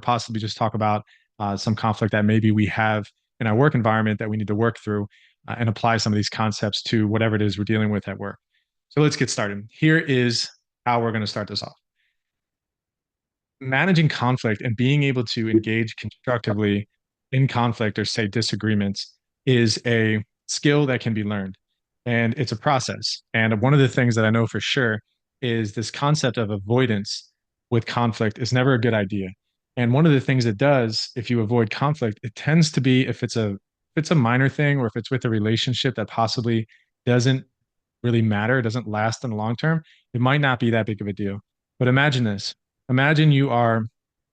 possibly just talk about some conflict that maybe we have in our work environment that we need to work through and apply some of these concepts to whatever it is we're dealing with at work. So let's get started. Here is how we're going to start this off. Managing conflict and being able to engage constructively in conflict or say disagreements is a skill that can be learned, and it's a process. And one of the things that I know for sure is this concept of avoidance with conflict is never a good idea. And one of the things it does, if you avoid conflict, it tends to be if it's a minor thing or if it's with a relationship that possibly doesn't really matter, it doesn't last in the long term, it might not be that big of a deal. But imagine this. Imagine you are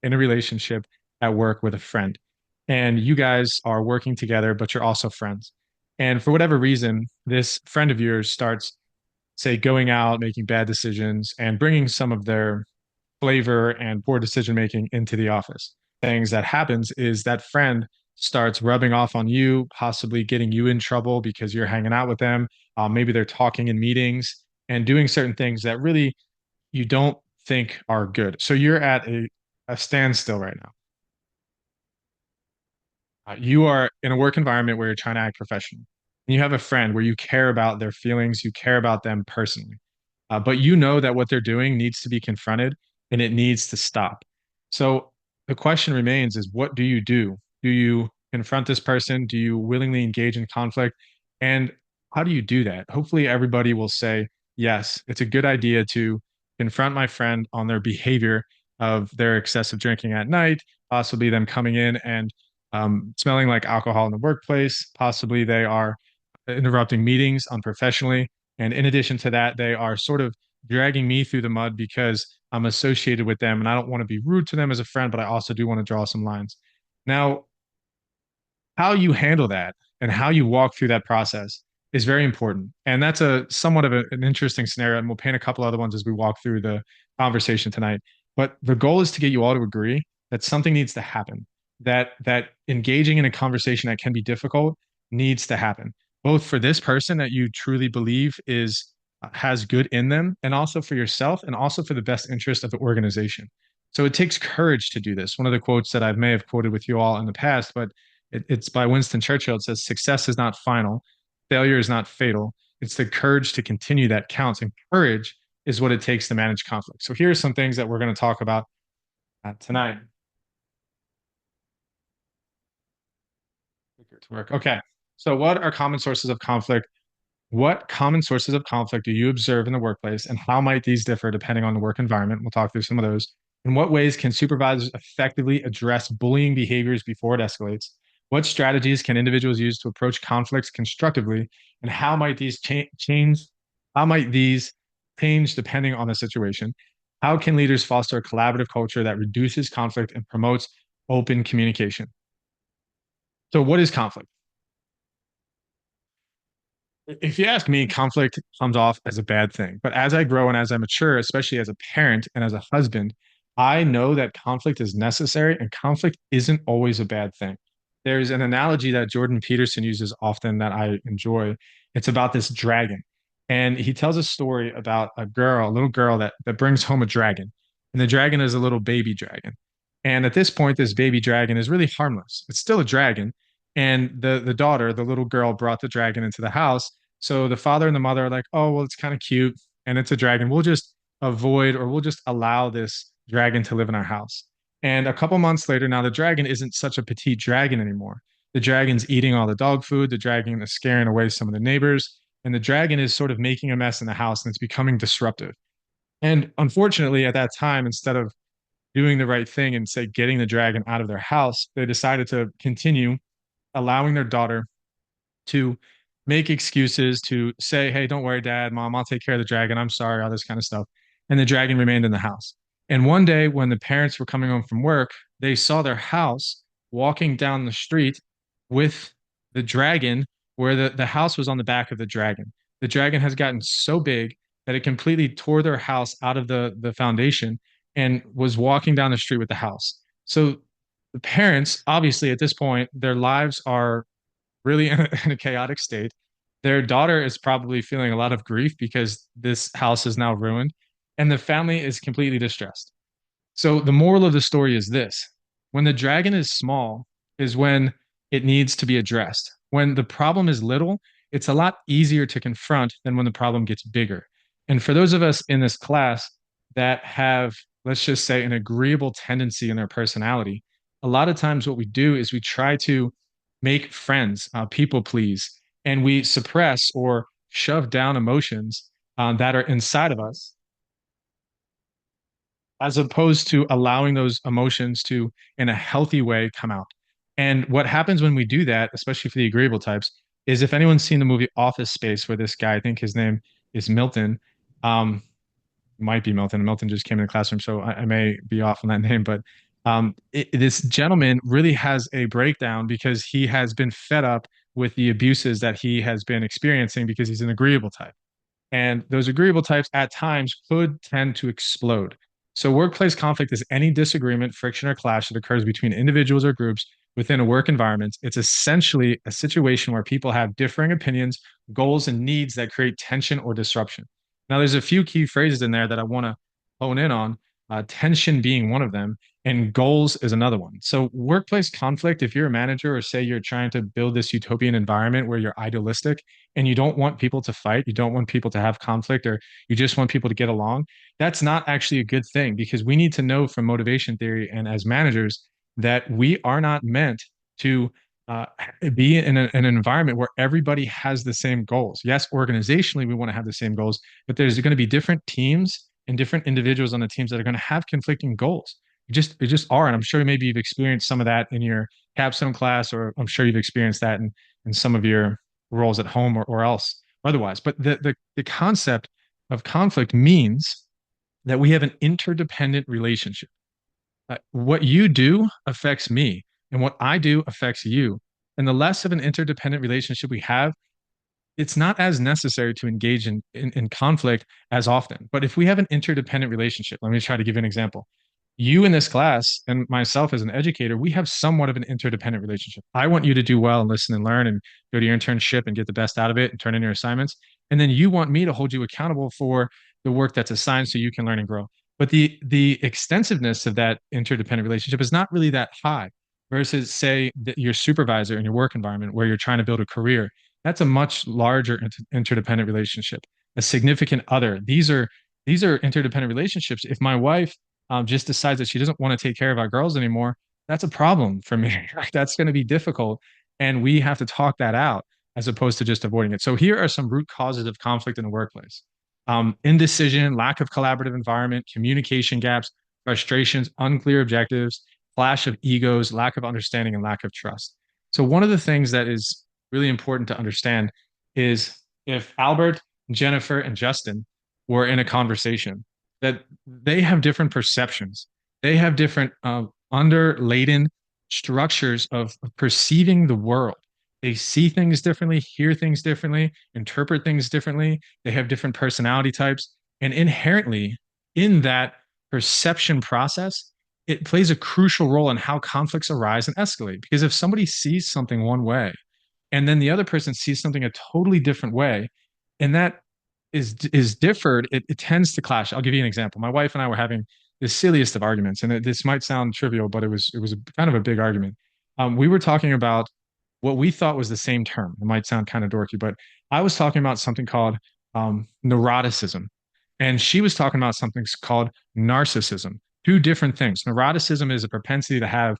in a relationship at work with a friend and you guys are working together, but you're also friends. And for whatever reason, this friend of yours starts, say, going out, making bad decisions, and bringing some of their flavor and poor decision making into the office. Things that happens is that friend starts rubbing off on you, possibly getting you in trouble because you're hanging out with them. Maybe they're talking in meetings and doing certain things that really you don't think are good. So you're at a standstill right now. You are in a work environment where you're trying to act professional. And you have a friend where you care about their feelings, you care about them personally. But you know that what they're doing needs to be confronted and it needs to stop. So the question remains is what do you do? Do you confront this person? Do you willingly engage in conflict? And how do you do that? Hopefully, everybody will say, yes, it's a good idea to confront my friend on their behavior of their excessive drinking at night, possibly them coming in and smelling like alcohol in the workplace. Possibly they are interrupting meetings unprofessionally. And in addition to that, they are sort of dragging me through the mud because I'm associated with them and I don't want to be rude to them as a friend, but I also do want to draw some lines. Now, how you handle that and how you walk through that process is very important. And that's a somewhat of an interesting scenario. And we'll paint a couple other ones as we walk through the conversation tonight. But the goal is to get you all to agree that something needs to happen, that engaging in a conversation that can be difficult needs to happen, both for this person that you truly believe is has good in them, and also for yourself, and also for the best interest of the organization. So it takes courage to do this. One of the quotes that I may have quoted with you all in the past, but it's by Winston Churchill. It says, "Success is not final, failure is not fatal. It's the courage to continue that counts." And courage is what it takes to manage conflict. So here are some things that we're going to talk about tonight. To work. Okay. So, what are common sources of conflict? What common sources of conflict do you observe in the workplace, and how might these differ depending on the work environment? We'll talk through some of those. In what ways can supervisors effectively address bullying behaviors before it escalates? What strategies can individuals use to approach conflicts constructively, and how might these change? How might these change depending on the situation? How can leaders foster a collaborative culture that reduces conflict and promotes open communication? So, what is conflict? If you ask me, conflict comes off as a bad thing. But as I grow and as I mature, especially as a parent and as a husband, I know that conflict is necessary and conflict isn't always a bad thing. There's an analogy that Jordan Peterson uses often that I enjoy. It's about this dragon. And he tells a story about a little girl that brings home a dragon. And the dragon is a little baby dragon. And at this point, this baby dragon is really harmless. It's still a dragon. And the daughter, the little girl, brought the dragon into the house. So the father and the mother are like, oh, well, it's kind of cute and it's a dragon. We'll just avoid or we'll just allow this dragon to live in our house. And a couple months later, now the dragon isn't such a petite dragon anymore. The dragon's eating all the dog food. The dragon is scaring away some of the neighbors. And the dragon is sort of making a mess in the house and it's becoming disruptive. And unfortunately, at that time, instead of doing the right thing and say getting the dragon out of their house, they decided to continue allowing their daughter to make excuses to say, hey, don't worry, dad, mom, I'll take care of the dragon. I'm sorry, all this kind of stuff. And the dragon remained in the house. And one day when the parents were coming home from work, they saw their house walking down the street with the dragon, where the house was on the back of the dragon. The dragon has gotten so big that it completely tore their house out of the foundation and was walking down the street with the house. So the parents, obviously, at this point, their lives are really in a chaotic state. Their daughter is probably feeling a lot of grief because this house is now ruined, and the family is completely distressed. So the moral of the story is this. When the dragon is small is when it needs to be addressed. When the problem is little, it's a lot easier to confront than when the problem gets bigger. And for those of us in this class that have, let's just say, an agreeable tendency in their personality, a lot of times what we do is we try to make friends, people please, and we suppress or shove down emotions that are inside of us as opposed to allowing those emotions to, in a healthy way, come out. And what happens when we do that, especially for the agreeable types, is if anyone's seen the movie Office Space, where this guy, I think his name is Milton, um, might be Milton. Milton just came in the classroom, so I may be off on that name, but this gentleman really has a breakdown because he has been fed up with the abuses that he has been experiencing because he's an agreeable type. And those agreeable types at times could tend to explode. So, workplace conflict is any disagreement, friction, or clash that occurs between individuals or groups within a work environment. It's essentially a situation where people have differing opinions, goals, and needs that create tension or disruption. Now, there's a few key phrases in there that I want to hone in on, tension being one of them, and goals is another one. So, workplace conflict, if you're a manager or say you're trying to build this utopian environment where you're idealistic and you don't want people to fight, you don't want people to have conflict, or you just want people to get along, that's not actually a good thing because we need to know from motivation theory and as managers that we are not meant to uh, be in an environment where everybody has the same goals. Yes, organizationally, we want to have the same goals, but there's going to be different teams and different individuals on the teams that are going to have conflicting goals. It just are. And I'm sure maybe you've experienced some of that in your capstone class, or I'm sure you've experienced that in some of your roles at home or else otherwise. But the concept of conflict means that we have an interdependent relationship. What you do affects me, and what I do affects you. And the less of an interdependent relationship we have, it's not as necessary to engage in conflict as often. But if we have an interdependent relationship, let me try to give you an example. You in this class and myself as an educator, we have somewhat of an interdependent relationship. I want you to do well and listen and learn and go to your internship and get the best out of it and turn in your assignments. And then you want me to hold you accountable for the work that's assigned so you can learn and grow. But the extensiveness of that interdependent relationship is not really that high versus say that your supervisor in your work environment where you're trying to build a career. That's a much larger interdependent relationship. A significant other. These are interdependent relationships. If my wife just decides that she doesn't want to take care of our girls anymore, that's a problem for me. That's going to be difficult. And we have to talk that out as opposed to just avoiding it. So here are some root causes of conflict in the workplace. Indecision, lack of collaborative environment, communication gaps, frustrations, unclear objectives, clash of egos, lack of understanding, and lack of trust. So one of the things that is really important to understand is if Albert, Jennifer, and Justin were in a conversation, that they have different perceptions. They have different underladen structures of perceiving the world. They see things differently, hear things differently, interpret things differently. They have different personality types. And inherently, in that perception process, it plays a crucial role in how conflicts arise and escalate. Because if somebody sees something one way and then the other person sees something a totally different way, and that is differed, it tends to clash. I'll give you an example. My wife and I were having the silliest of arguments, and this might sound trivial, but it was kind of a big argument. We were talking about what we thought was the same term. It might sound kind of dorky, but I was talking about something called neuroticism, and she was talking about something called narcissism. Two different things. Neuroticism is a propensity to have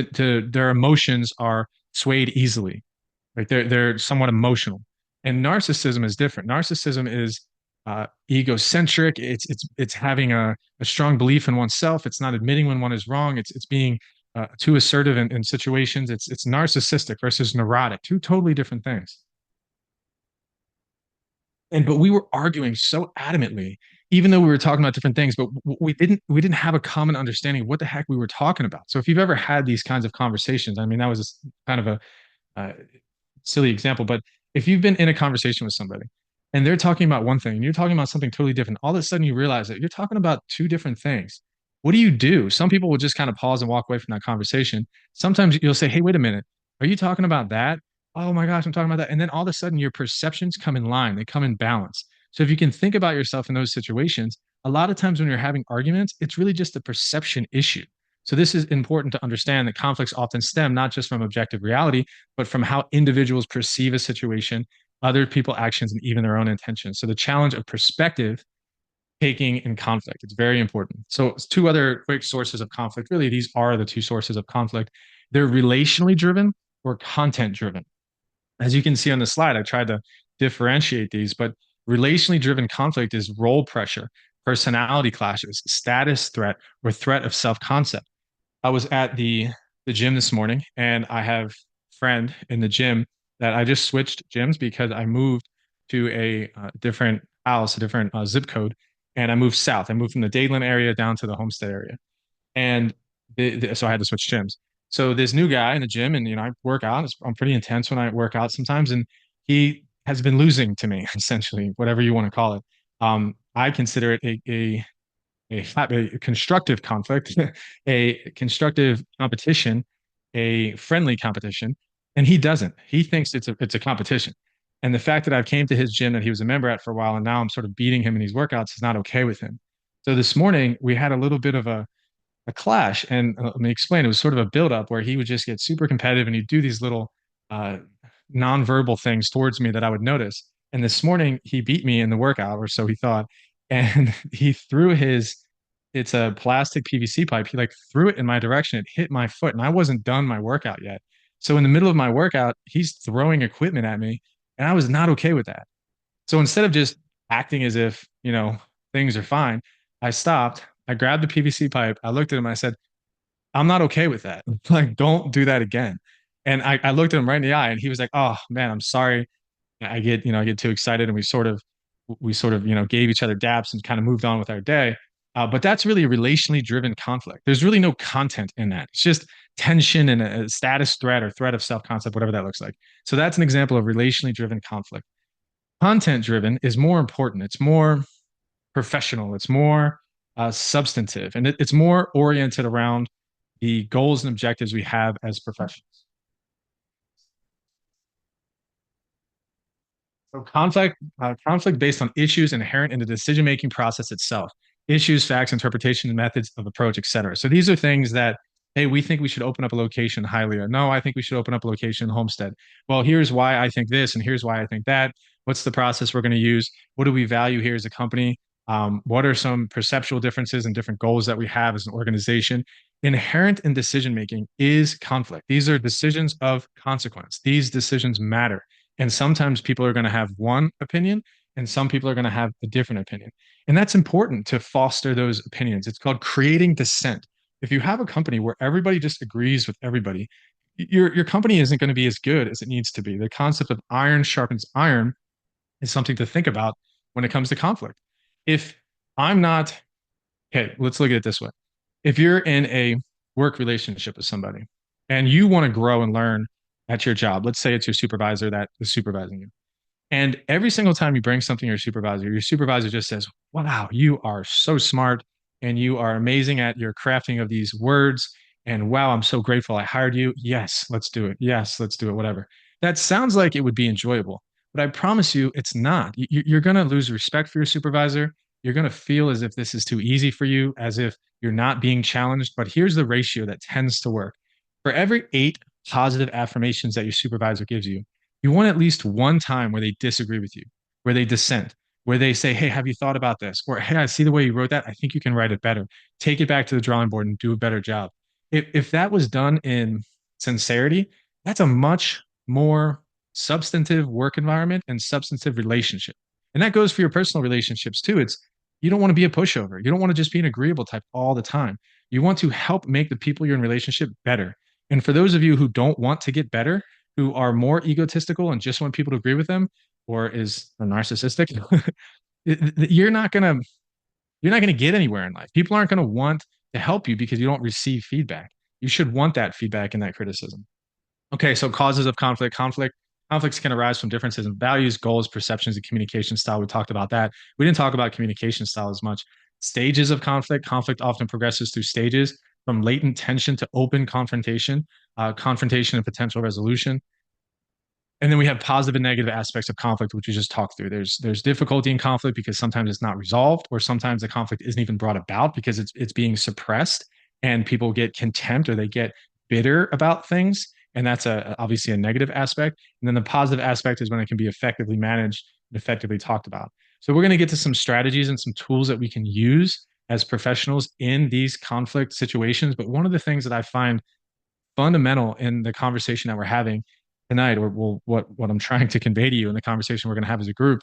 their emotions are swayed easily. Like they're somewhat emotional. And narcissism is different. Narcissism is egocentric. It's having a strong belief in oneself. It's not admitting when one is wrong. It's being too assertive in situations. It's narcissistic versus neurotic. Two totally different things. And but we were arguing so adamantly, even though we were talking about different things, but we didn't have a common understanding of what the heck we were talking about. So if you've ever had these kinds of conversations, I mean, that was kind of a uh, silly example, but if you've been in a conversation with somebody and they're talking about one thing and you're talking about something totally different, all of a sudden you realize that you're talking about two different things. What do you do? Some people will just kind of pause and walk away from that conversation. Sometimes you'll say, "Hey, wait a minute. Are you talking about that? Oh my gosh, I'm talking about that." And then all of a sudden your perceptions come in line, they come in balance. So if you can think about yourself in those situations, a lot of times when you're having arguments, it's really just a perception issue. So this is important to understand that conflicts often stem not just from objective reality, but from how individuals perceive a situation, other people actions, and even their own intentions. So the challenge of perspective taking in conflict, it's very important. So two other quick sources of conflict, really these are the two sources of conflict. They're relationally driven or content driven. As you can see on the slide, I tried to differentiate these, but relationally driven conflict is role pressure, personality clashes, status threat, or threat of self-concept. I was at the gym this morning, and I have a friend in the gym that I just switched gyms because I moved to a different house, a different zip code, and I moved south. I moved from the Dadeland area down to the Homestead area, and so I had to switch gyms. So this new guy in the gym, and I work out. I'm pretty intense when I work out sometimes, and he has been losing to me essentially, whatever you want to call it. I consider it a constructive conflict, a constructive competition, a friendly competition, and he doesn't. He thinks it's a competition. And the fact that I've came to his gym that he was a member at for a while, and now I'm sort of beating him in these workouts is not okay with him. So this morning we had a little bit of a clash. And let me explain. It was sort of a buildup where he would just get super competitive and he'd do these little uh, nonverbal things towards me that I would notice. And this morning he beat me in the workout, or so he thought. And he threw it's a plastic PVC pipe. He like threw it in my direction. It hit my foot, and I wasn't done my workout yet. So in the middle of my workout, he's throwing equipment at me, and I was not okay with that. So instead of just acting as if, things are fine, I stopped. I grabbed the PVC pipe. I looked at him. I said, I'm not okay with that. Like, don't do that again. And I looked at him right in the eye, and he was like, oh man, I'm sorry. I get too excited, and we sort of, gave each other daps and kind of moved on with our day. But that's really a relationally driven conflict. There's really no content in that. It's just tension and a status threat or threat of self-concept, whatever that looks like. So that's an example of relationally driven conflict. Content driven is more important. It's more professional. It's more substantive, and it's more oriented around the goals and objectives we have as professionals. So conflict based on issues inherent in the decision-making process itself, issues, facts, interpretation, and methods of approach, etc. So these are things that, hey, we think we should open up a location in Hialeah. No, I think we should open up a location in Homestead. Well, here's why I think this, and here's why I think that. What's the process we're going to use? What do we value here as a company? What are some perceptual differences and different goals that we have as an organization? Inherent in decision making is conflict. These are decisions of consequence. These decisions matter. And sometimes people are going to have one opinion and some people are going to have a different opinion. And that's important to foster those opinions. It's called creating dissent. If you have a company where everybody just agrees with everybody, your company isn't going to be as good as it needs to be. The concept of iron sharpens iron is something to think about when it comes to conflict. If I'm not, okay, let's look at it this way. If you're in a work relationship with somebody and you want to grow and learn at your job, let's say it's your supervisor that is supervising you. And every single time you bring something to your supervisor just says, wow, you are so smart and you are amazing at your crafting of these words. And wow, I'm so grateful I hired you. Yes, let's do it. Yes, let's do it. Whatever. That sounds like it would be enjoyable, but I promise you it's not. You're going to lose respect for your supervisor. You're going to feel as if this is too easy for you, as if you're not being challenged. But here's the ratio that tends to work. For every 8 positive affirmations that your supervisor gives you, you want at least one time where they disagree with you, where they dissent, where they say, hey, have you thought about this? Or, hey, I see the way you wrote that. I think you can write it better. Take it back to the drawing board and do a better job. If that was done in sincerity, that's a much more substantive work environment and substantive relationship. And that goes for your personal relationships too. You don't want to be a pushover. You don't want to just be an agreeable type all the time. You want to help make the people you're in relationship better. And for those of you who don't want to get better, who are more egotistical and just want people to agree with them, or are narcissistic, you're not gonna get anywhere in life. People aren't gonna want to help you because you don't receive feedback. You should want that feedback and that criticism. Okay, so causes of conflicts can arise from differences in values, goals, perceptions, and communication style. We talked about that. We didn't talk about communication style as much. Stages of conflict often progresses through stages from latent tension to open confrontation, confrontation and potential resolution. And then we have positive and negative aspects of conflict, which we just talked through. There's difficulty in conflict because sometimes it's not resolved, or sometimes the conflict isn't even brought about because it's being suppressed. and people get contempt or they get bitter about things. And that's obviously a negative aspect. And then the positive aspect is when it can be effectively managed and effectively talked about. So we're going to get to some strategies and some tools that we can use as professionals in these conflict situations. But one of the things that I find fundamental in the conversation that we're having tonight, or well, what I'm trying to convey to you in the conversation we're going to have as a group,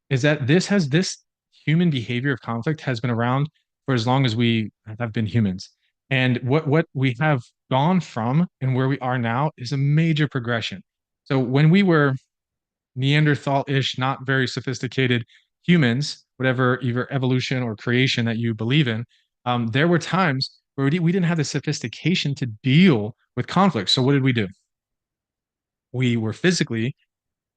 is that this human behavior of conflict has been around for as long as we have been humans. And what we have gone from and where we are now is a major progression. So when we were Neanderthal-ish, not very sophisticated humans, whatever either evolution or creation that you believe in, there were times where we didn't have the sophistication to deal with conflict. So what did we do? We were physically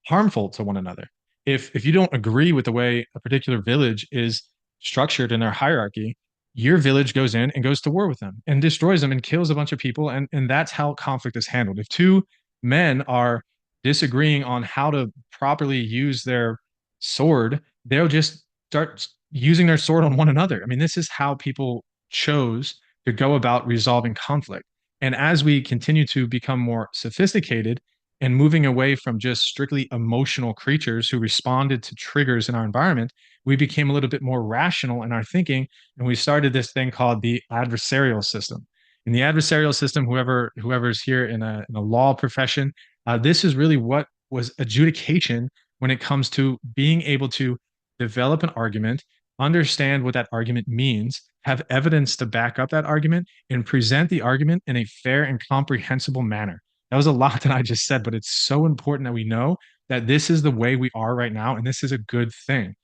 harmful to one another. If you don't agree with the way a particular village is structured in their hierarchy, your village goes in and goes to war with them and destroys them and kills a bunch of people. And that's how conflict is handled. If two men are disagreeing on how to properly use their sword, they'll just start using their sword on one another. I mean, this is how people chose to go about resolving conflict. And as we continue to become more sophisticated, and moving away from just strictly emotional creatures who responded to triggers in our environment, we became a little bit more rational in our thinking, and we started this thing called the adversarial system. In the adversarial system, whoever's here in a law profession, this is really what was adjudication when it comes to being able to develop an argument, understand what that argument means, have evidence to back up that argument, and present the argument in a fair and comprehensible manner. That was a lot that I just said, but it's so important that we know that this is the way we are right now, and this is a good thing.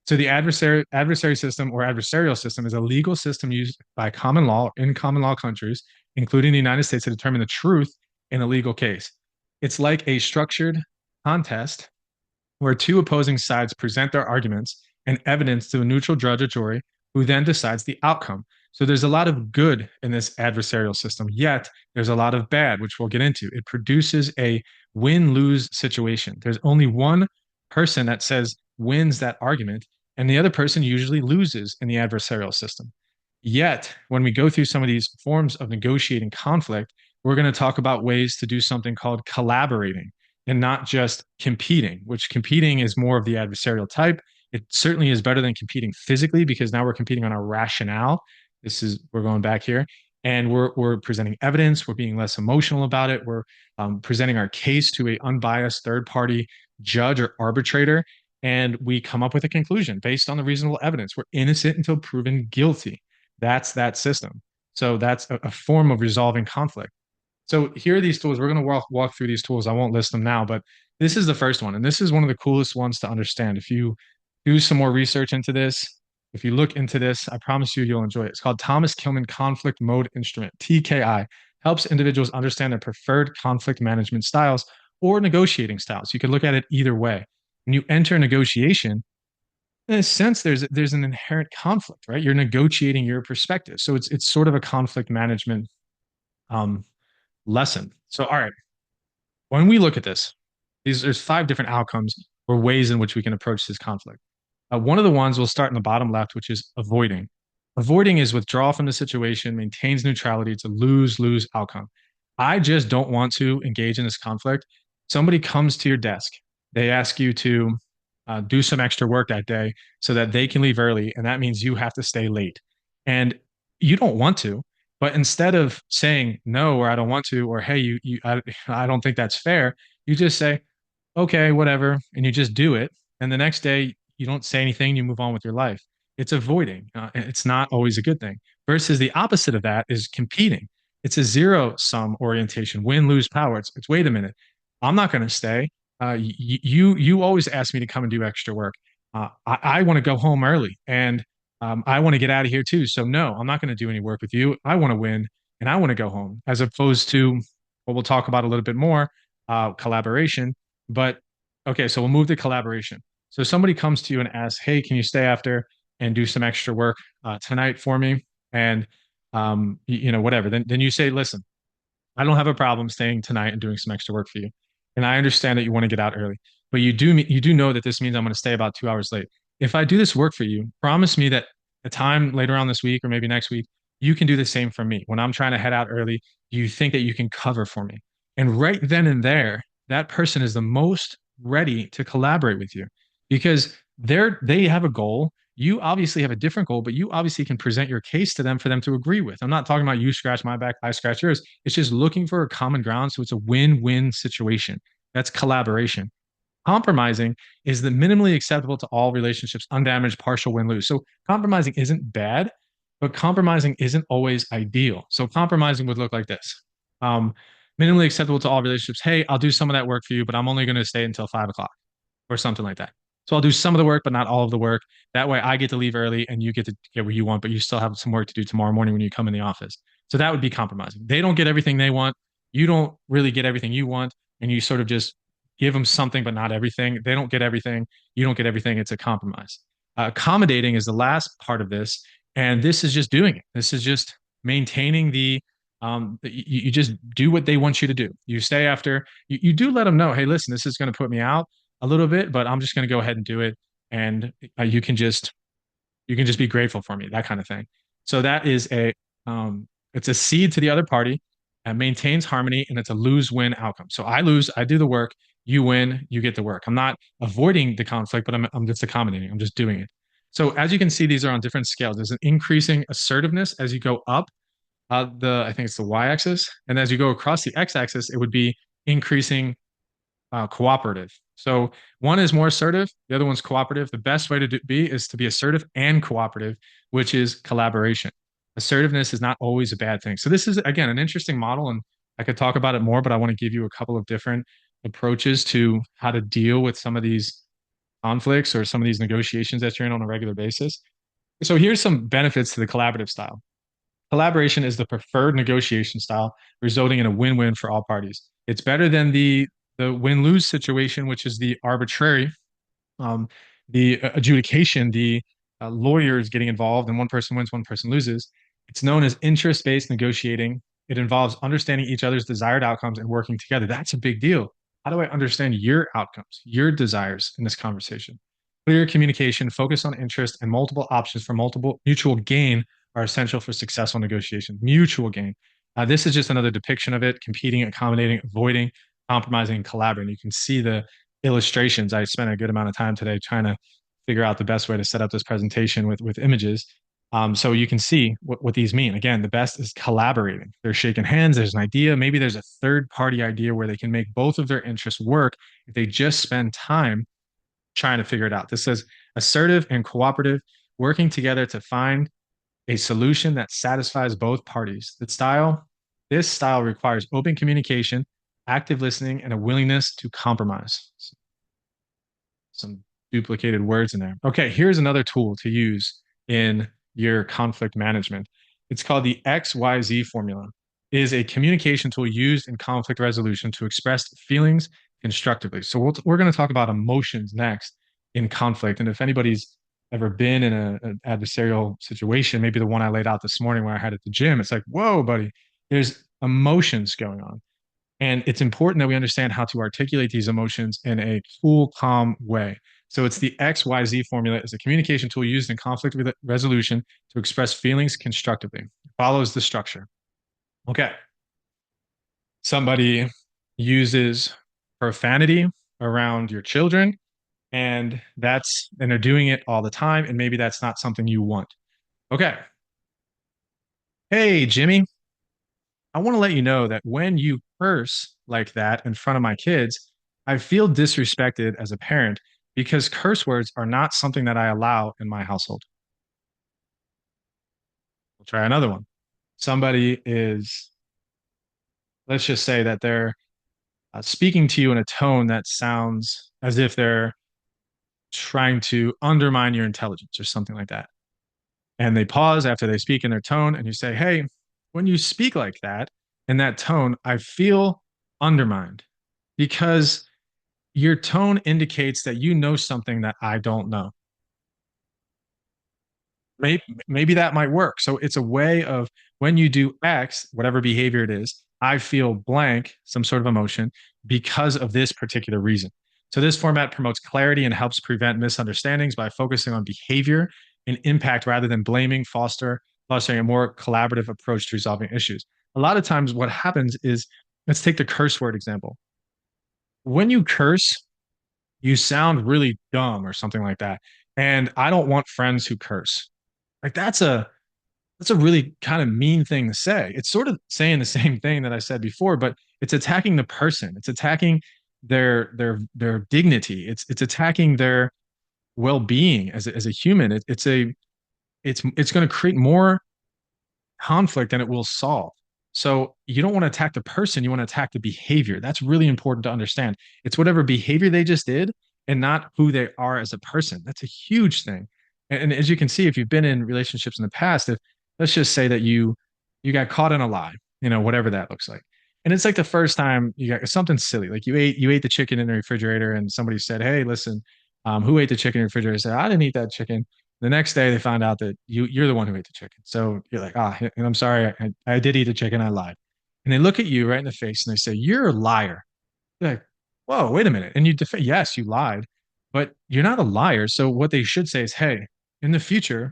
So the adversary system or adversarial system is a legal system used by common law in common law countries, including the United States, to determine the truth in a legal case. It's like a structured contest where two opposing sides present their arguments and evidence to a neutral judge or jury who then decides the outcome. So there's a lot of good in this adversarial system, yet there's a lot of bad, which we'll get into. It produces a win-lose situation. There's only one person that says wins that argument, and the other person usually loses in the adversarial system. Yet, when we go through some of these forms of negotiating conflict, we're going to talk about ways to do something called collaborating and not just competing, which competing is more of the adversarial type. It certainly is better than competing physically because now we're competing on our rationale. We're going back here and we're presenting evidence. We're being less emotional about it. We're presenting our case to a unbiased third party judge or arbitrator, and we come up with a conclusion based on the reasonable evidence. We're innocent until proven guilty. That's that system. So that's a form of resolving conflict. So here are these tools. We're going to walk through these tools. I won't list them now, but this is the first one. And this is one of the coolest ones to understand. If you do some more research into this, if you look into this, I promise you, you'll enjoy it. It's called Thomas-Kilmann Conflict Mode Instrument, TKI. Helps individuals understand their preferred conflict management styles or negotiating styles. You could look at it either way. When you enter a negotiation, in a sense, there's an inherent conflict, right? You're negotiating your perspective. So it's sort of a conflict management um, lesson. So, all right, when we look at this, there's five different outcomes or ways in which we can approach this conflict. One of the ones we'll start in the bottom left, which is avoiding. Avoiding is withdraw from the situation, maintains neutrality. It's a lose-lose outcome. I just don't want to engage in this conflict. Somebody comes to your desk. They ask you to do some extra work that day so that they can leave early, and that means you have to stay late. And you don't want to, but instead of saying no or I don't want to, or hey, I don't think that's fair, you just say, okay, whatever, and you just do it. And the next day, you don't say anything, you move on with your life. It's avoiding. It's not always a good thing. Versus the opposite of that is competing. It's a zero sum orientation, win, lose, power. It's wait a minute, I'm not going to stay. You always ask me to come and do extra work. I want to go home early and I want to get out of here too. So no, I'm not going to do any work with you. I want to win and I want to go home, as opposed to what we'll talk about a little bit more, collaboration. But okay, so we'll move to collaboration. So somebody comes to you and asks, "Hey, can you stay after and do some extra work tonight for me?" And whatever. Then you say, "Listen, I don't have a problem staying tonight and doing some extra work for you. And I understand that you want to get out early, but you do know that this means I'm going to stay about 2 hours late. If I do this work for you, promise me that a time later on this week or maybe next week, You can do the same for me. When I'm trying to head out early, do you think that you can cover for me? And right then and there, that person is the most ready to collaborate with you because they have a goal. You obviously have a different goal, but you obviously can present your case to them for them to agree with. I'm not talking about you scratch my back, I scratch yours. It's just looking for a common ground. So it's a win-win situation. That's collaboration. Compromising is the minimally acceptable to all relationships, undamaged, partial win lose. So compromising isn't bad, but compromising isn't always ideal. So compromising would look like this. Um, Minimally acceptable to all relationships. Hey, I'll do some of that work for you, but I'm only going to stay until 5 o'clock or something like that. So I'll do some of the work, but not all of the work. That way I get to leave early and you get to get what you want, but you still have some work to do tomorrow morning when you come in the office. So that would be compromising. They don't get everything they want. You don't really get everything you want. And you sort of just give them something, but not everything. They don't get everything. You don't get everything. It's a compromise. Accommodating is the last part of this. And this is just doing it. This is just maintaining you just do what they want you to do. You stay after, you do let them know, hey, listen, this is going to put me out a little bit, but I'm just going to go ahead and do it. And you can just be grateful for me, that kind of thing. So that is it's a seed to the other party and maintains harmony, and it's a lose-win outcome. So I lose, I do the work, you win, you get the work. I'm not avoiding the conflict, but I'm just accommodating. I'm just doing it. So as you can see, these are on different scales. There's an increasing assertiveness as you go up I think it's the y-axis, and as you go across the x-axis, it would be increasing cooperative. So one is more assertive, the other one's cooperative. The best way to be is to be assertive and cooperative, which is collaboration. Assertiveness is not always a bad thing. So this is, again, an interesting model, and I could talk about it more, but I want to give you a couple of different approaches to how to deal with some of these conflicts or some of these negotiations that you're in on a regular basis. So here's some benefits to the collaborative style. Collaboration is the preferred negotiation style, resulting in a win-win for all parties. It's better than the win-lose situation, which is the arbitrary, um, the adjudication, the lawyers getting involved, and one person wins, one person loses. It's known as interest-based negotiating. It involves understanding each other's desired outcomes and working together. That's a big deal. How do I understand your outcomes, your desires in this conversation? Clear communication, focus on interest, and multiple options for multiple mutual gain are essential for successful negotiation. Mutual gain. This is just another depiction of it: competing, accommodating, avoiding, compromising, and collaborating. You can see the illustrations. I spent a good amount of time today trying to figure out the best way to set up this presentation with images. So you can see what these mean. Again, the best is collaborating. They're shaking hands. There's an idea. Maybe there's a third party idea where they can make both of their interests work if they just spend time trying to figure it out. This says assertive and cooperative, working together to find a solution that satisfies both parties. This style requires open communication, active listening, and a willingness to compromise. Some duplicated words in there. Okay, here's another tool to use in your conflict management. It's called the XYZ formula. It is a communication tool used in conflict resolution to express feelings constructively. So we're going to talk about emotions next in conflict. And if anybody's ever been in an adversarial situation, maybe the one I laid out this morning where I had at the gym, it's like, whoa, buddy, there's emotions going on. And it's important that we understand how to articulate these emotions in a cool, calm way. So it's the XYZ formula. It's a communication tool used in conflict resolution to express feelings constructively. It follows the structure. Okay. Somebody uses profanity around your children, and they're doing it all the time, and maybe that's not something you want. Okay. Hey, Jimmy, I want to let you know that when you curse like that in front of my kids, I feel disrespected as a parent because curse words are not something that I allow in my household. We'll try another one. Somebody is, let's just say that they're speaking to you in a tone that sounds as if they're trying to undermine your intelligence or something like that. And they pause after they speak in their tone, and you say, hey, when you speak like that, in that tone, I feel undermined because your tone indicates that you know something that I don't know. Maybe that might work. So it's a way of when you do X, whatever behavior it is, I feel blank, some sort of emotion, because of this particular reason. So this format promotes clarity and helps prevent misunderstandings by focusing on behavior and impact rather than blaming, foster fostering a more collaborative approach to resolving issues. A lot of times, what happens is, let's take the curse word example. When you curse, you sound really dumb or something like that. And I don't want friends who curse. Like that's a really kind of mean thing to say. It's sort of saying the same thing that I said before, but it's attacking the person. It's attacking their dignity. It's attacking their well-being as a human. It's going to create more conflict than it will solve. So you don't want to attack the person, you want to attack the behavior. That's really important to understand. It's whatever behavior they just did and not who they are as a person. That's a huge thing. And as you can see, if you've been in relationships in the past, if let's just say that you got caught in a lie, whatever that looks like. And it's like the first time you got something silly, like you ate the chicken in the refrigerator, and somebody said, "Hey, listen, who ate the chicken in the refrigerator?" I said, "I didn't eat that chicken." The next day, they found out that you're the one who ate the chicken. So you're like, and I'm sorry, I did eat the chicken. I lied. And they look at you right in the face and they say, "You're a liar." You're like, "Whoa, wait a minute." And yes, you lied, but you're not a liar. So what they should say is, "Hey, in the future,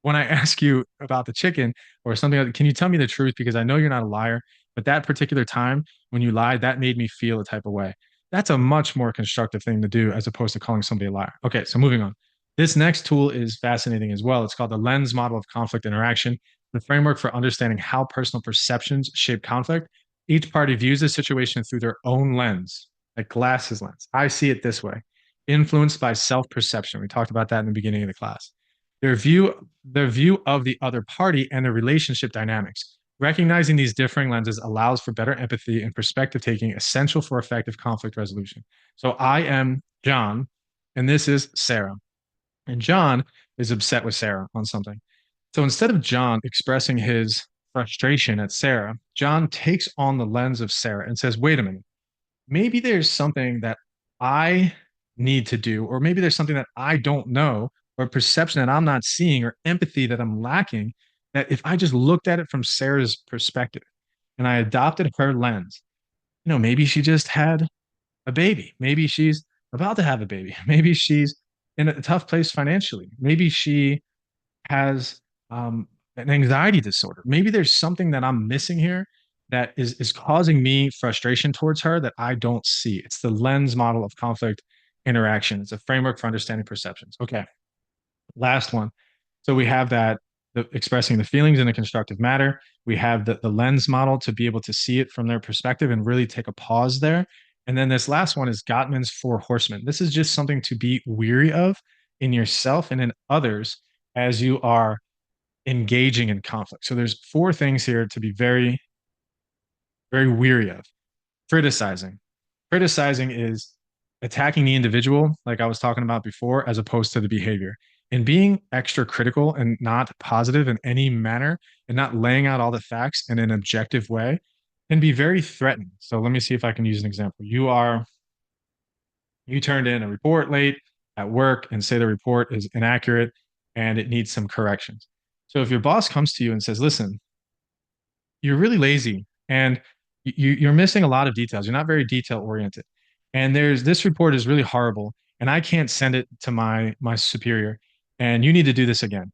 when I ask you about the chicken or something like, can you tell me the truth? Because I know you're not a liar, but that particular time when you lied, that made me feel a type of way." That's a much more constructive thing to do as opposed to calling somebody a liar. Okay, so moving on. This next tool is fascinating as well. It's called the lens model of conflict interaction, the framework for understanding how personal perceptions shape conflict. Each party views the situation through their own lens, like glasses lens. I see it this way, influenced by self-perception. We talked about that in the beginning of the class. Their view of the other party and their relationship dynamics. Recognizing these differing lenses allows for better empathy and perspective taking, essential for effective conflict resolution. So I am John, and this is Sarah. And John is upset with Sarah on something. So instead of John expressing his frustration at Sarah, John takes on the lens of Sarah and says, wait a minute, maybe there's something that I need to do, or maybe there's something that I don't know, or perception that I'm not seeing, or empathy that I'm lacking. That if I just looked at it from Sarah's perspective and I adopted her lens, maybe she just had a baby. Maybe she's about to have a baby. Maybe she's in a tough place financially. Maybe she has an anxiety disorder. Maybe there's something that I'm missing here that is causing me frustration towards her that I don't see. It's the lens model of conflict interaction. It's a framework for understanding perceptions. Okay, last one. So we have that expressing the feelings in a constructive manner. We have the lens model to be able to see it from their perspective and really take a pause there. And then this last one is Gottman's Four Horsemen. This is just something to be weary of in yourself and in others as you are engaging in conflict. So there's four things here to be very, very weary of. Criticizing. Criticizing is attacking the individual, like I was talking about before, as opposed to the behavior. And being extra critical and not positive in any manner and not laying out all the facts in an objective way can be very threatening. So let me see if I can use an example. You turned in a report late at work and say the report is inaccurate and it needs some corrections. So if your boss comes to you and says, listen, you're really lazy and you're missing a lot of details. You're not very detail oriented. And this report is really horrible and I can't send it to my superior and you need to do this again,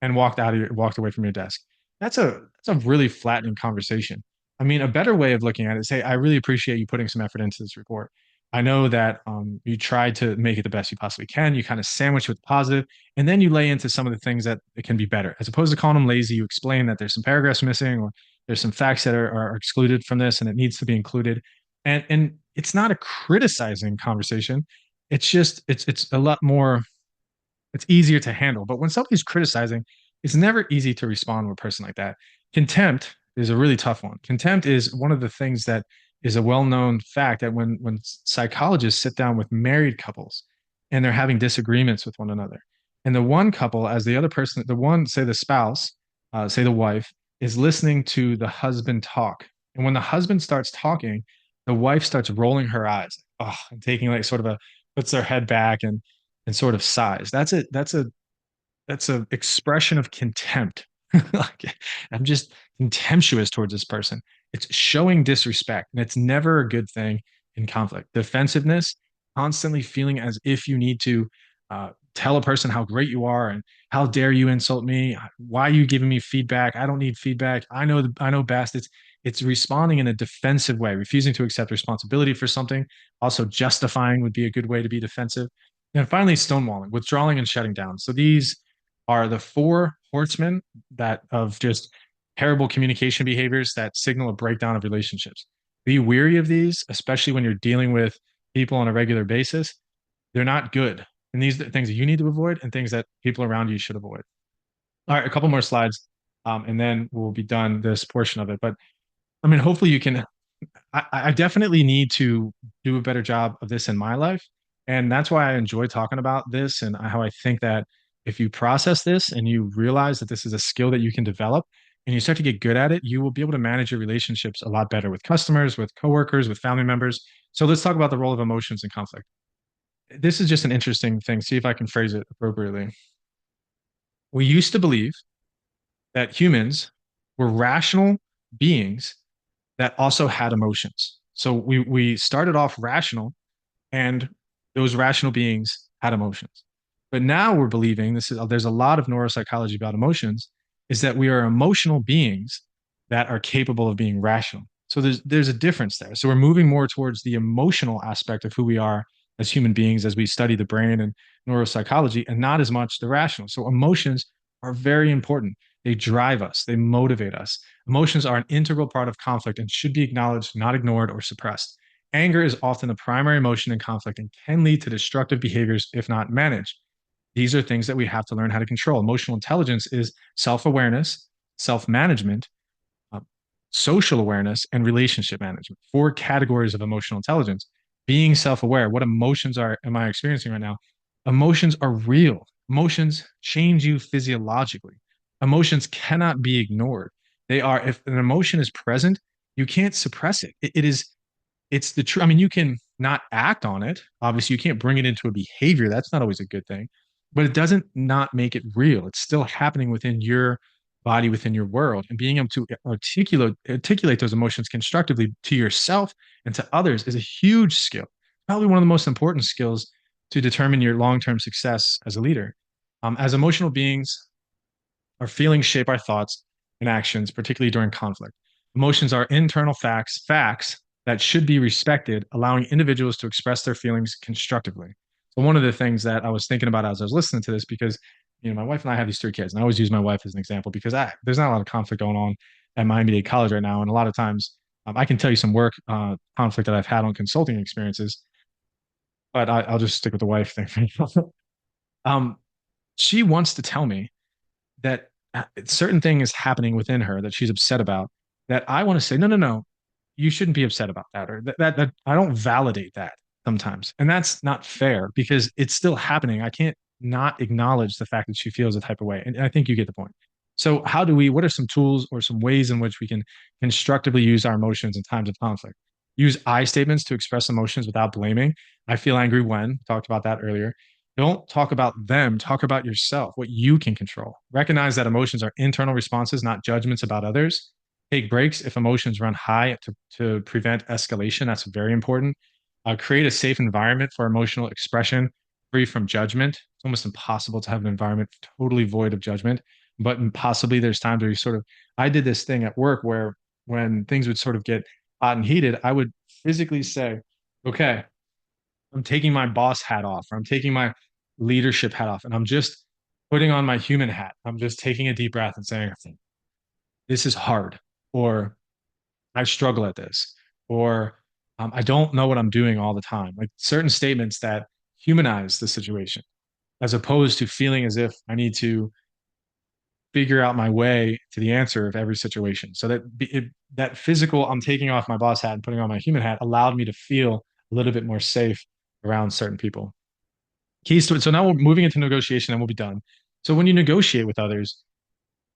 and walked away from your desk. That's a really flattening conversation. I mean, a better way of looking at it is, hey, I really appreciate you putting some effort into this report. I know that you tried to make it the best you possibly can. You kind of sandwich with positive, and then you lay into some of the things that it can be better. As opposed to calling them lazy, you explain that there's some paragraphs missing, or there's some facts that are excluded from this, and it needs to be included. And it's not a criticizing conversation. It's a lot more, it's easier to handle. But when somebody's criticizing, it's never easy to respond to a person like that. Contempt is a really tough one. Contempt is one of the things that is a well-known fact that when psychologists sit down with married couples and they're having disagreements with one another, and the one couple, as the other person, the one, say the spouse, say the wife, is listening to the husband talk. And when the husband starts talking, the wife starts rolling her eyes, oh, and taking like sort of puts their head back and sort of sighs. That's a expression of contempt. Like, I'm just contemptuous towards this person. It's showing disrespect, and it's never a good thing in conflict. Defensiveness, constantly feeling as if you need to tell a person how great you are and how dare you insult me? Why are you giving me feedback? I don't need feedback. I know best. It's responding in a defensive way, refusing to accept responsibility for something. Also, justifying would be a good way to be defensive. And finally, stonewalling, withdrawing and shutting down. So these are the four horsemen that of just terrible communication behaviors that signal a breakdown of relationships. Be weary of these, especially when you're dealing with people on a regular basis. They're not good. And these are things that you need to avoid and things that people around you should avoid. All right, a couple more slides, and then we'll be done this portion of it. But I mean, hopefully you can. I definitely need to do a better job of this in my life. And that's why I enjoy talking about this and how I think that if you process this and you realize that this is a skill that you can develop and you start to get good at it, you will be able to manage your relationships a lot better with customers, with coworkers, with family members. So let's talk about the role of emotions in conflict. This is just an interesting thing. See if I can phrase it appropriately. We used to believe that humans were rational beings that also had emotions. So we started off rational, and those rational beings had emotions. But now we're believing this is there's a lot of neuropsychology about emotions, is that we are emotional beings that are capable of being rational. So there's a difference there. So we're moving more towards the emotional aspect of who we are as human beings as we study the brain and neuropsychology, and not as much the rational. So emotions are very important. They drive us, they motivate us. Emotions are an integral part of conflict and should be acknowledged, not ignored or suppressed. Anger is often the primary emotion in conflict and can lead to destructive behaviors if not managed. These are things that we have to learn how to control. Emotional intelligence is self awareness, self management, uh, social awareness, and relationship management. Four categories of emotional intelligence. Being self aware, what emotions am I experiencing right now? Emotions are real. Emotions change you physiologically. Emotions cannot be ignored. They are, if an emotion is present, you can't suppress it. It is it's the truth. I mean, you can not act on it. Obviously, you can't bring it into a behavior. That's not always a good thing, but it doesn't not make it real. It's still happening within your body, within your world, and being able to articulate those emotions constructively to yourself and to others is a huge skill. Probably one of the most important skills to determine your long-term success as a leader. As emotional beings, our feelings shape our thoughts and actions, particularly during conflict. Emotions are internal facts that should be respected, allowing individuals to express their feelings constructively. So one of the things that I was thinking about as I was listening to this, because my wife and I have these three kids, and I always use my wife as an example because there's not a lot of conflict going on at Miami Dade College right now, and a lot of times I can tell you some work conflict that I've had on consulting experiences, but I'll just stick with the wife thing. um, she wants to tell me that certain thing is happening within her that she's upset about that I want to say, no, no, no, you shouldn't be upset about that. Or that I don't validate that sometimes. And that's not fair because it's still happening. I can't not acknowledge the fact that she feels a type of way. And I think you get the point. So what are some tools or some ways in which we can constructively use our emotions in times of conflict? Use I statements to express emotions without blaming. I feel angry when, talked about that earlier. Don't talk about them, talk about yourself, what you can control. Recognize that emotions are internal responses, not judgments about others. Take breaks if emotions run high to prevent escalation. That's very important. Create a safe environment for emotional expression, free from judgment. It's almost impossible to have an environment totally void of judgment, but possibly there's times where I did this thing at work where when things would sort of get hot and heated, I would physically say, okay, I'm taking my boss hat off, or I'm taking my leadership hat off, and I'm just putting on my human hat. I'm just taking a deep breath and saying, this is hard, or I struggle at this, or I don't know what I'm doing all the time. Like certain statements that humanize the situation, as opposed to feeling as if I need to figure out my way to the answer of every situation. So that physical, I'm taking off my boss hat and putting on my human hat allowed me to feel a little bit more safe around certain people. Keys to it. So now we're moving into negotiation and we'll be done. So when you negotiate with others,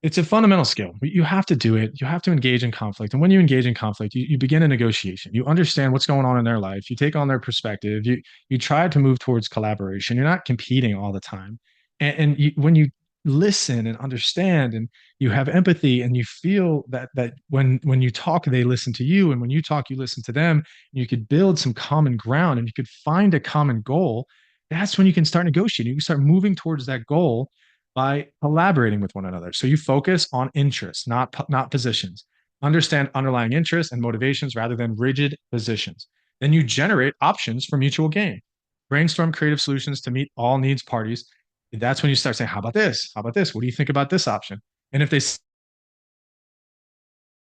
it's a fundamental skill. You have to do it. You have to engage in conflict. And when you engage in conflict, you begin a negotiation. You understand what's going on in their life. You take on their perspective. You try to move towards collaboration. You're not competing all the time. When you listen and understand and you have empathy and you feel that when you talk, they listen to you. And when you talk, you listen to them. You could build some common ground and you could find a common goal. that's when you can start negotiating. You can start moving towards that goal by collaborating with one another. So you focus on interests, not positions. Understand underlying interests and motivations rather than rigid positions. Then you generate options for mutual gain. Brainstorm creative solutions to meet all needs parties. That's when you start saying, "How about this? How about this? What do you think about this option?" And if they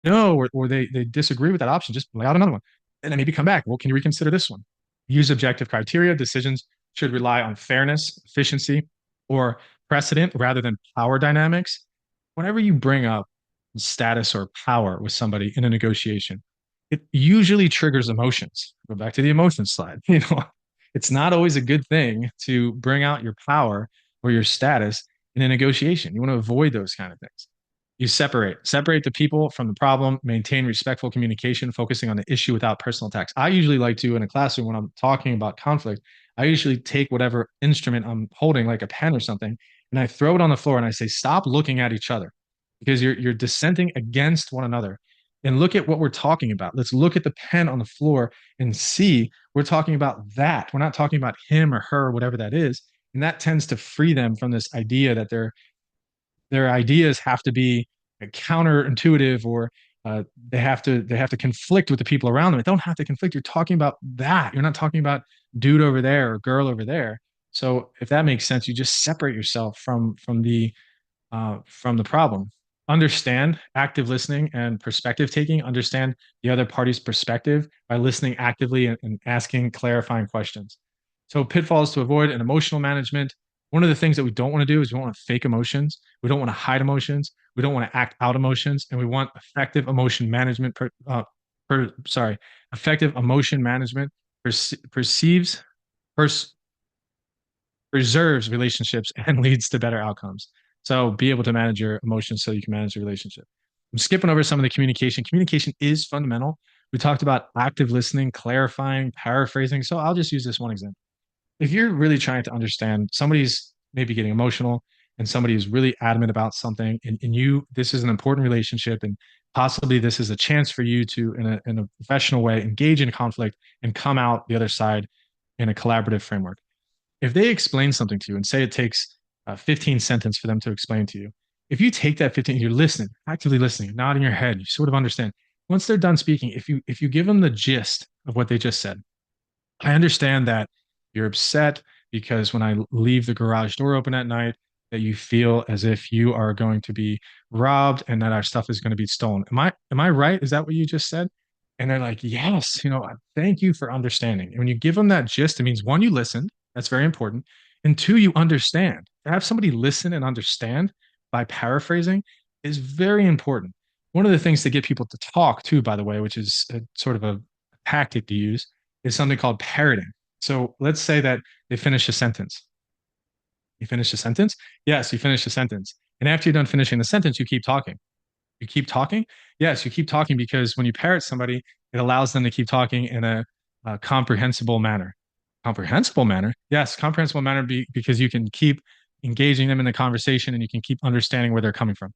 no, or they disagree with that option, just lay out another one. And then maybe come back. Well, can you reconsider this one? Use objective criteria. Decisions should rely on fairness, efficiency, or precedent rather than power dynamics. Whenever you bring up status or power with somebody in a negotiation, it usually triggers emotions. Go back to the emotions slide. It's not always a good thing to bring out your power or your status in a negotiation. You want to avoid those kind of things. You separate the people from the problem, maintain respectful communication, focusing on the issue without personal attacks. I usually like to, in a classroom, when I'm talking about conflict, I usually take whatever instrument I'm holding, like a pen or something, and I throw it on the floor and I say, stop looking at each other because you're dissenting against one another. And look at what we're talking about. Let's look at the pen on the floor and see we're talking about that. We're not talking about him or her, whatever that is. And that tends to free them from this idea that their ideas have to be counterintuitive or they have to conflict with the people around them. It don't have to conflict. You're talking about that. You're not talking about dude over there or girl over there. So if that makes sense, you just separate yourself from the problem. Understand active listening and perspective taking. Understand the other party's perspective by listening actively and asking clarifying questions. So pitfalls to avoid in emotional management. One of the things that we don't want to do is we want to fake emotions. We don't want to hide emotions. We don't want to act out emotions, and we want effective emotion management. Effective emotion management perceives, pers- preserves relationships and leads to better outcomes. So be able to manage your emotions so you can manage the relationship. I'm skipping over some of the communication. Communication is fundamental. We talked about active listening, clarifying, paraphrasing. So I'll just use this one example. If you're really trying to understand somebody's maybe getting emotional and somebody is really adamant about something and you this is an important relationship and possibly this is a chance for you to in a professional way engage in conflict and come out the other side in a collaborative framework. If they explain something to you and say it takes 15 sentences for them to explain to you, if you take that 15, you're listening, actively listening, nodding your head, you sort of understand. Once they're done speaking, if you give them the gist of what they just said, I understand that you're upset because when I leave the garage door open at night, that you feel as if you are going to be robbed and that our stuff is going to be stolen. Am I right? Is that what you just said? And they're like, yes, thank you for understanding. And when you give them that gist, it means one, you listened. That's very important. And two, you understand. To have somebody listen and understand by paraphrasing is very important. One of the things to get people to talk too, by the way, which is a, sort of a tactic to use, is something called parroting. So let's say that they finish a sentence. You finish a sentence? Yes, you finish a sentence. And after you're done finishing the sentence, you keep talking. You keep talking? Yes, you keep talking because when you parrot somebody, it allows them to keep talking in a comprehensible manner. Comprehensible manner? Yes, comprehensible manner because you can keep engaging them in the conversation and you can keep understanding where they're coming from.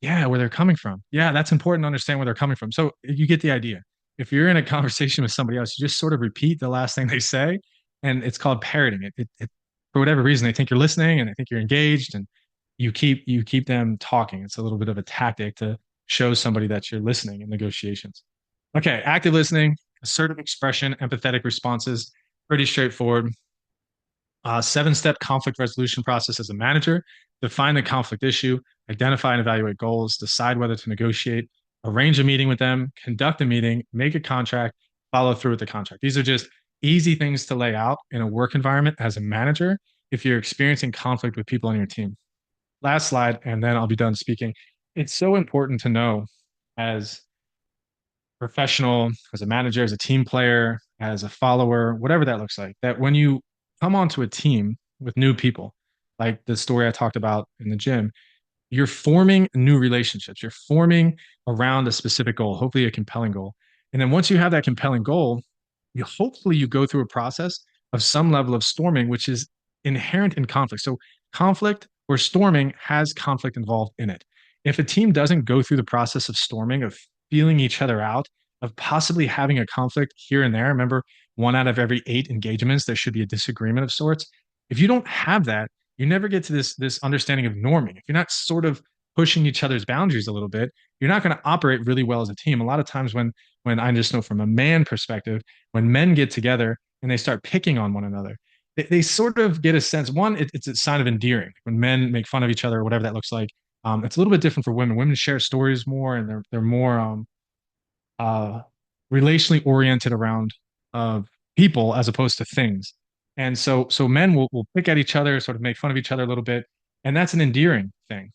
Yeah, where they're coming from. Yeah, that's important to understand where they're coming from. So you get the idea. If you're in a conversation with somebody else, you just sort of repeat the last thing they say, and it's called parroting. For whatever reason, they think you're listening and they think you're engaged, and you keep them talking. It's a little bit of a tactic to show somebody that you're listening in negotiations. Okay, active listening, assertive expression, empathetic responses, pretty straightforward. Seven-step conflict resolution process as a manager. Define the conflict issue, identify and evaluate goals, decide whether to negotiate, arrange a meeting with them, conduct a meeting, make a contract, follow through with the contract. These are just easy things to lay out in a work environment as a manager if you're experiencing conflict with people on your team. Last slide, and then I'll be done speaking. It's so important to know as professional, as a manager, as a team player, as a follower, whatever that looks like, that when you come onto a team with new people, like the story I talked about in the gym, you're forming new relationships. You're forming around a specific goal, hopefully a compelling goal. And then once you have that compelling goal, you go through a process of some level of storming, which is inherent in conflict. So conflict or storming has conflict involved in it. If a team doesn't go through the process of storming, of feeling each other out of possibly having a conflict here and there. Remember, 1 out of every 8 engagements, there should be a disagreement of sorts. If you don't have that, you never get to this understanding of norming. If you're not sort of pushing each other's boundaries a little bit, you're not going to operate really well as a team. A lot of times when I just know from a man perspective, when men get together and they start picking on one another, they sort of get a sense. One, it's a sign of endearing when men make fun of each other or whatever that looks like. It's a little bit different for women. Women share stories more, and they're more uh, relationally oriented around uh, people as opposed to things. And so men will pick at each other, sort of make fun of each other a little bit, and that's an endearing thing.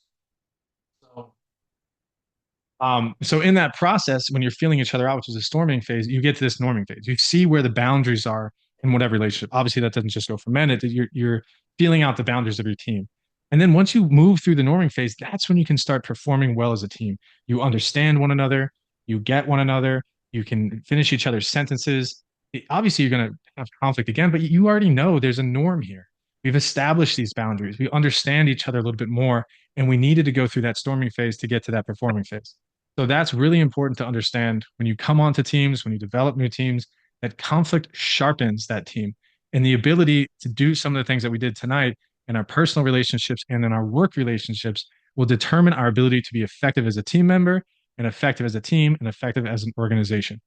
So so in that process, when you're feeling each other out, which is a storming phase, you get to this norming phase. You see where the boundaries are in whatever relationship. Obviously, that doesn't just go for men. You're feeling out the boundaries of your team. And then once you move through the norming phase, that's when you can start performing well as a team. You understand one another, you get one another, you can finish each other's sentences. Obviously, you're going to have conflict again, but you already know there's a norm here. We've established these boundaries. We understand each other a little bit more, and we needed to go through that storming phase to get to that performing phase. So that's really important to understand when you come onto teams, when you develop new teams, that conflict sharpens that team. And the ability to do some of the things that we did tonight in our personal relationships and in our work relationships will determine our ability to be effective as a team member and effective as a team and effective as an organization.